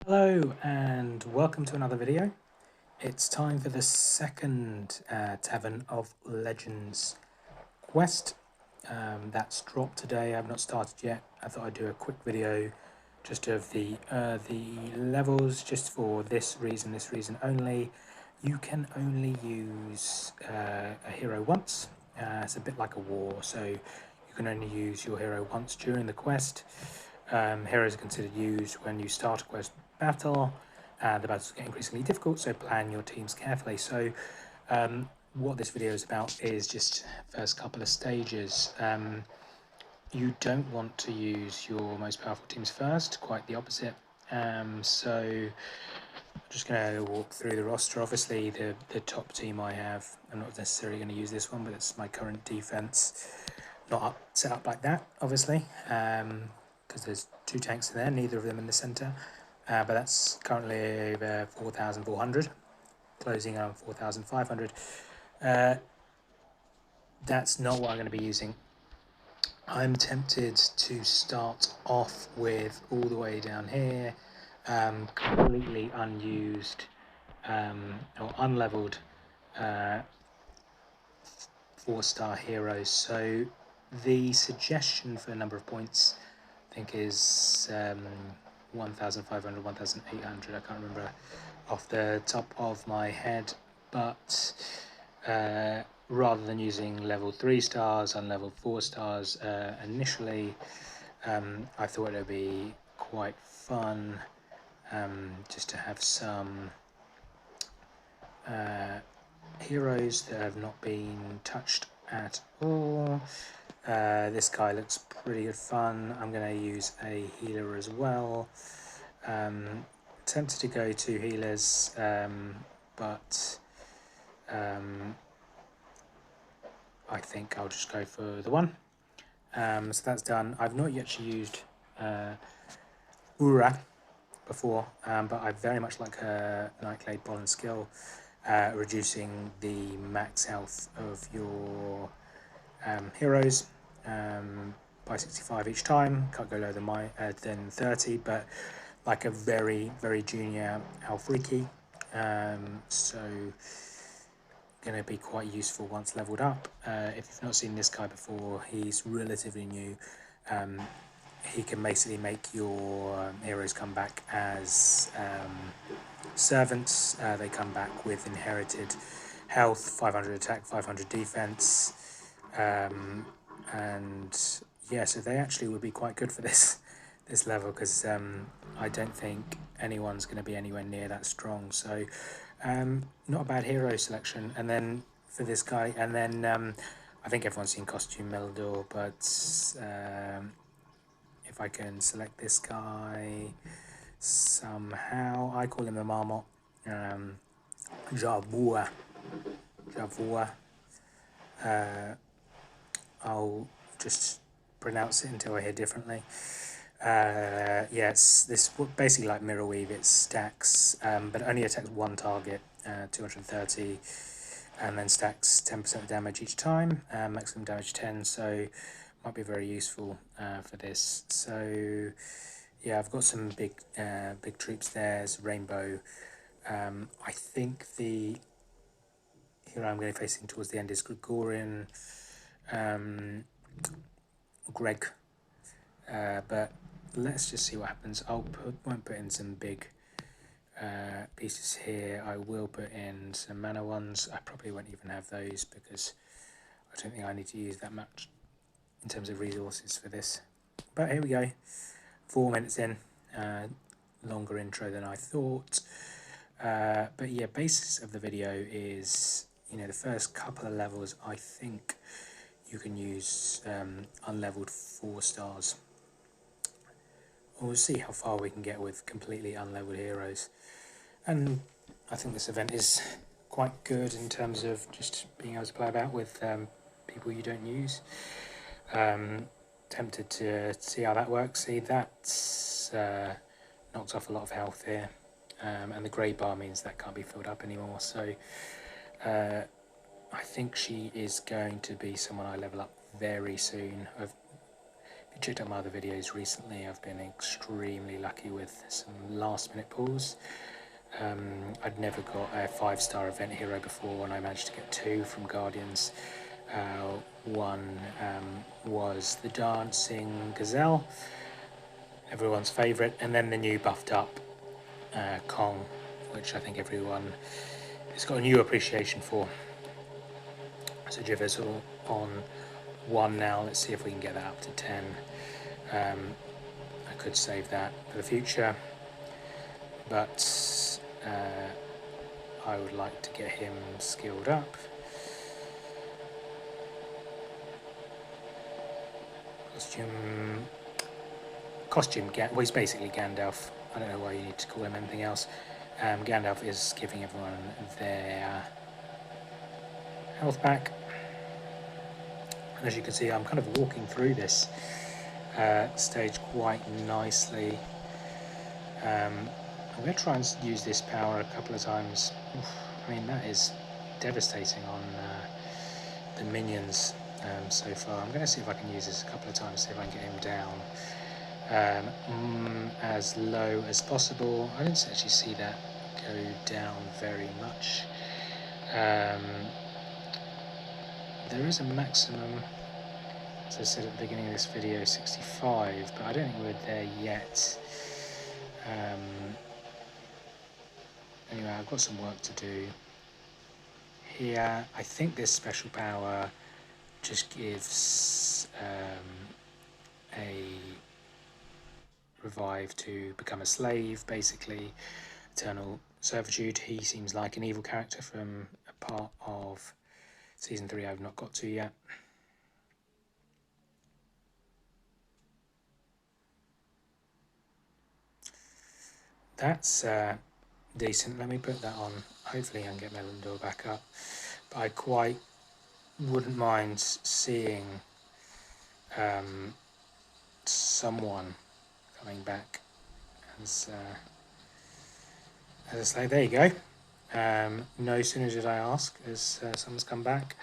Hello and welcome to another video. It's time for the second Tavern of Legends quest that's dropped today. I've not started yet. I thought I'd do a quick video just of the levels, just for this reason only. You can only use a hero once. It's a bit like a war, so you can only use your hero once during the quest. Heroes are considered used when you start a quest battle. The battles get increasingly difficult, so plan your teams carefully. So what this video is about is just first couple of stages. You don't want to use your most powerful teams first, quite the opposite. So I'm just going to walk through the roster. Obviously the top team I have, I'm not necessarily going to use this one, but it's my current defense. Not set up like that, obviously, because there's two tanks in there, neither of them in the center. But that's currently over 4,400, closing on 4,500. That's not what I'm going to be using. I'm tempted to start off with all the way down here, completely unused or unleveled 4-star heroes. So the suggestion for a number of points, I think, is 1,500, 1,800. I can't remember off the top of my head, but rather than using level 3 stars, unleveled 4 stars initially, I thought it would be quite fun just to have some heroes that have not been touched at all. This guy looks pretty good fun. I'm going to use a healer as well. Tempted to go to healers, but I think I'll just go for the one. So that's done. I've not yet used Ura before, but I very much like her Nightglade Pollen skill, reducing the max health of your heroes by 65 each time. Can't go lower than 30, but like a very junior Alfriki, so going to be quite useful once leveled up. If you've not seen this guy before, he's relatively new. He can basically make your heroes come back as servants. They come back with inherited health, 500 attack, 500 defense, and yeah, so they actually would be quite good for this level, because I don't think anyone's going to be anywhere near that strong. So not a bad hero selection. And then for this guy, and then I think everyone's seen Costume Meldor, but if I can select this guy somehow, I call him a Marmot, Javua. I'll just pronounce it until I hear differently. Yes, this basically like Mirror Weave. It stacks, but only attacks one target, 230, and then stacks 10% damage each time, maximum damage 10. So might be very useful for this. So yeah, I've got some big troops there. It's Rainbow. I think the hero I'm going to be facing towards the end is Gregorian, Greg, but let's just see what happens. Won't put in some big pieces here. I will put in some mana ones. I probably won't even have those because I don't think I need to use that much in terms of resources for this. But here we go, 4 minutes in, longer intro than I thought. But yeah, basis of the video is, the first couple of levels, I think you can use unleveled 4 stars. We'll see how far we can get with completely unleveled heroes. And I think this event is quite good in terms of just being able to play about with people you don't use. Tempted to see how that works. See, that's knocked off a lot of health here. And the grey bar means that can't be filled up anymore. So I think she is going to be someone I level up very soon. If you checked out my other videos recently, I've been extremely lucky with some last minute pulls. I'd never got a 5-star event hero before, and I managed to get 2 from Guardians. One was the Dancing Gazelle, everyone's favourite, and then the new buffed up Kong, which I think everyone has got a new appreciation for. So Jiva's all on 1 now. Let's see if we can get that up to 10. I could save that for the future, but I would like to get him skilled up. Costume, well, he's basically Gandalf. I don't know why you need to call him anything else. Gandalf is giving everyone their health back. And as you can see, I'm kind of walking through this stage quite nicely. I'm going to try and use this power a couple of times. I mean, that is devastating on the minions so far. I'm going to see if I can use this a couple of times, see if I can get him down as low as possible. I didn't actually see that go down very much. There is a maximum, as I said at the beginning of this video, 65, but I don't think we're there yet. Anyway, I've got some work to do here. I think this special power just gives a revive to become a slave, basically. Eternal servitude. He seems like an evil character from a part of Season 3 I've not got to yet. That's decent. Let me put that on. Hopefully I can get Melindor back up. But I quite wouldn't mind seeing someone coming back as a slave. There you go. No sooner did I ask as someone's come back.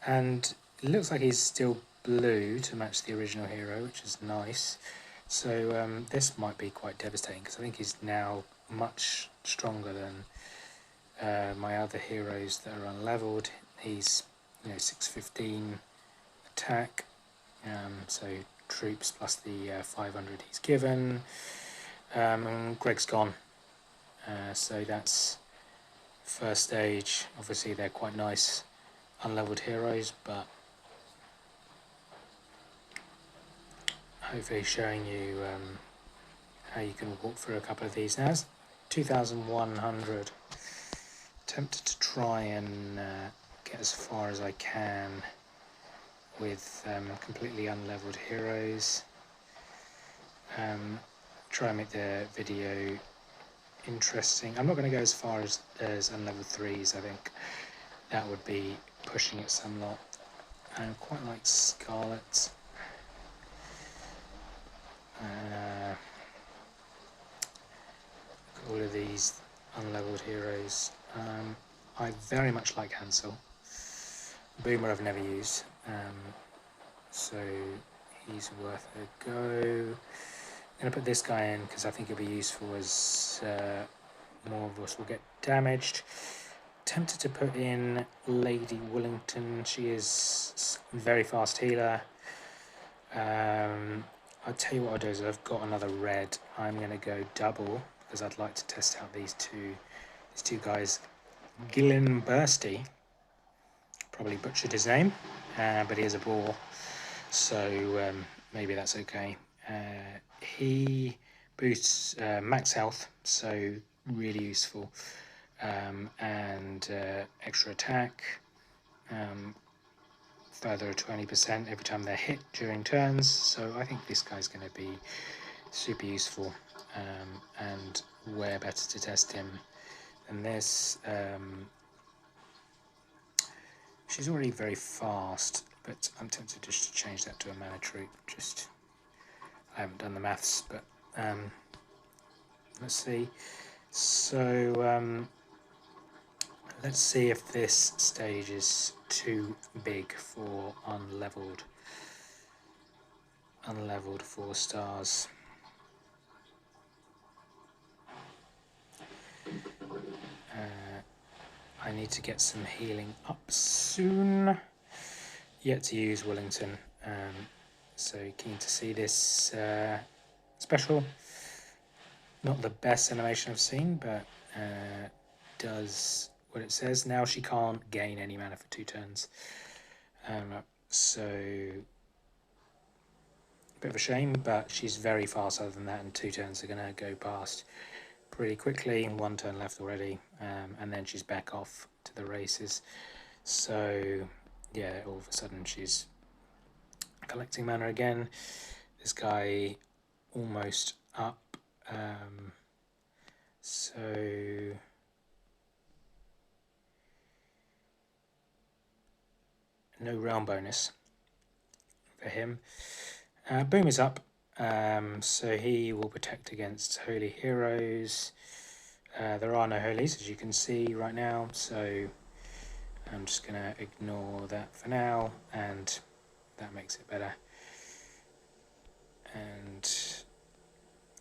And it looks like he's still blue to match the original hero, which is nice. So this might be quite devastating because I think he's now much stronger than my other heroes that are unleveled. He's 615 attack, so troops plus the 500 he's given. And Greg's gone, so that's first stage. Obviously they're quite nice unleveled heroes, but hopefully showing you how you can walk through a couple of these. Now it's 2100. Tempted to try and get as far as I can with completely unleveled heroes. Try and make the video interesting. I'm not going to go as far as unleveled 3s. I think that would be pushing it some lot. I quite like Scarlet. All of these unleveled heroes. I very much like Hansel. Boomer I've never used, so he's worth a go. I'm going to put this guy in because I think it'll be useful as more of us will get damaged. Tempted to put in Lady Willington. She is a very fast healer. I'll tell you what I'll do is I've got another red. I'm going to go double because I'd like to test out these two guys. Gillen Bursty, probably butchered his name, but he is a boar, so maybe that's okay. He boosts max health, so really useful, and extra attack, further 20% every time they're hit during turns, so I think this guy's going to be super useful, and where better to test him than this. She's already very fast, but I'm tempted just to change that to a mana troop. I haven't done the maths, but let's see. So let's see if this stage is too big for unleveled unleveled 4 stars. I need to get some healing up soon. Yet to use Wellington, so keen to see this special. Not the best animation I've seen, but does what it says. Now she can't gain any mana for 2 turns, so a bit of a shame, but she's very fast other than that, and 2 turns are going to go past pretty quickly. 1 turn left already, and then she's back off to the races. So yeah, all of a sudden she's collecting mana again. This guy almost up, so no realm bonus for him. Boom is up, so he will protect against holy heroes. There are no holies, as you can see right now, so I'm just going to ignore that for now, and that makes it better. And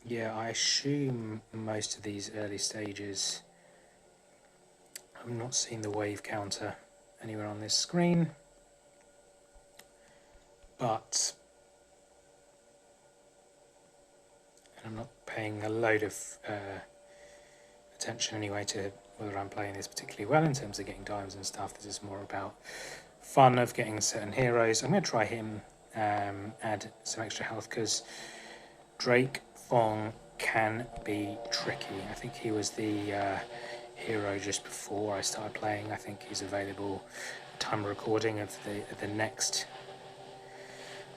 yeah, I assume most of these early stages, I'm not seeing the wave counter anywhere on this screen, but I'm not paying a load of attention anyway to whether I'm playing this particularly well in terms of getting dimes and stuff. This is more about fun of getting certain heroes. I'm going to try him, add some extra health, because Drake Fong can be tricky. I think he was the hero just before I started playing. I think he's available at time of recording of the next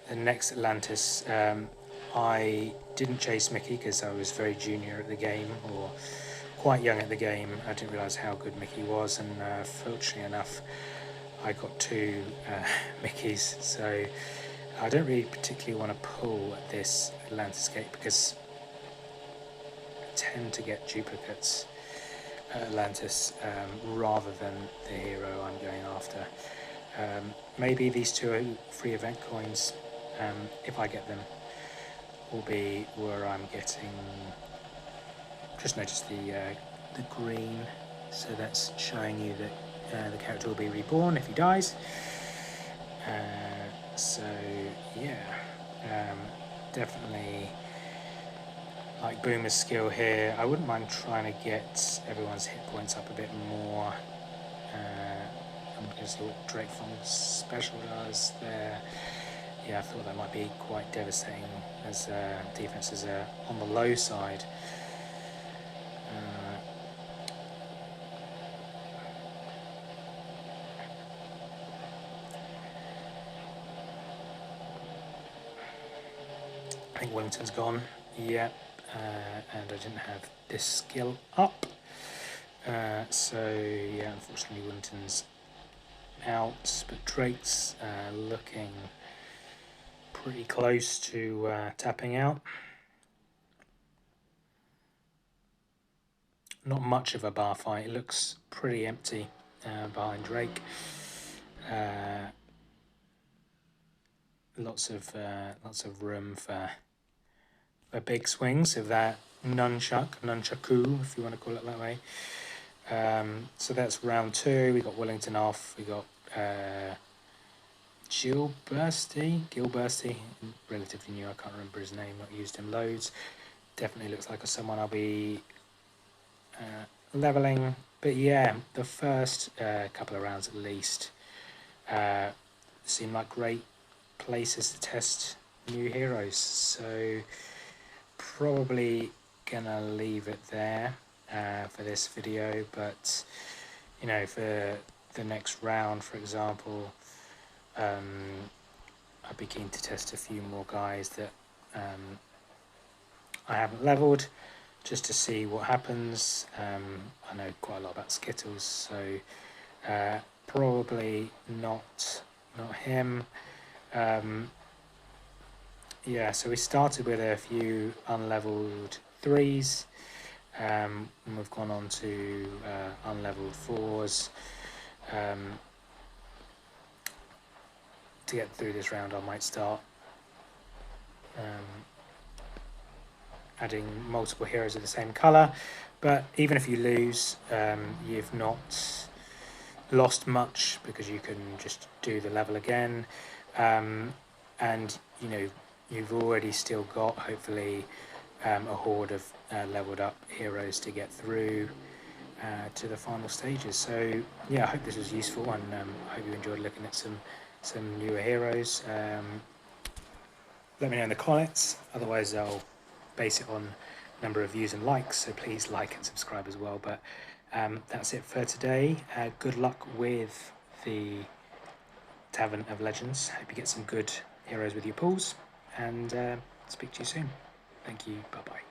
Atlantis. I didn't chase Mickey because I was very junior at the game, or quite young at the game. I didn't realise how good Mickey was, and fortunately enough I got 2 Mickeys, so I don't really particularly want to pull this Atlantis gate because I tend to get duplicates at Atlantis rather than the hero I'm going after. Maybe these 2 free event coins, if I get them, will be where I'm getting. Just noticed the green, so that's showing you that the character will be reborn if he dies. So yeah, definitely like Boomer's skill here. I wouldn't mind trying to get everyone's hit points up a bit more. I'm going to see what Drake Fong's special does there. Yeah, I thought that might be quite devastating as defenses are on the low side. I think Wellington's gone. Yep, and I didn't have this skill up. So yeah, unfortunately Wellington's out, but Drake's looking pretty close to tapping out. Not much of a bar fight. It looks pretty empty behind Drake. Lots of room for big swings of that nunchaku, if you want to call it that way. So that's round 2. We got Wellington off. We got Gilbursty, relatively new. I can't remember his name. Not used him loads. Definitely looks like someone I'll be leveling. But yeah, the first couple of rounds at least seem like great places to test new heroes. So probably gonna leave it there for this video, but you know, for the next round, for example, I'd be keen to test a few more guys that I haven't leveled, just to see what happens. I know quite a lot about Skittles, so probably not him. Yeah, so we started with a few unleveled 3s, and we've gone on to unleveled 4s. To get through this round, I might start adding multiple heroes of the same colour. But even if you lose, you've not lost much, because you can just do the level again, and you've already still got, hopefully, a horde of leveled up heroes to get through to the final stages. So yeah, I hope this was useful, and I hope you enjoyed looking at some newer heroes. Let me know in the comments, otherwise I'll base it on number of views and likes, so please like and subscribe as well. But that's it for today. Good luck with the Tavern of Legends. Hope you get some good heroes with your pools, and speak to you soon. Thank you, bye bye.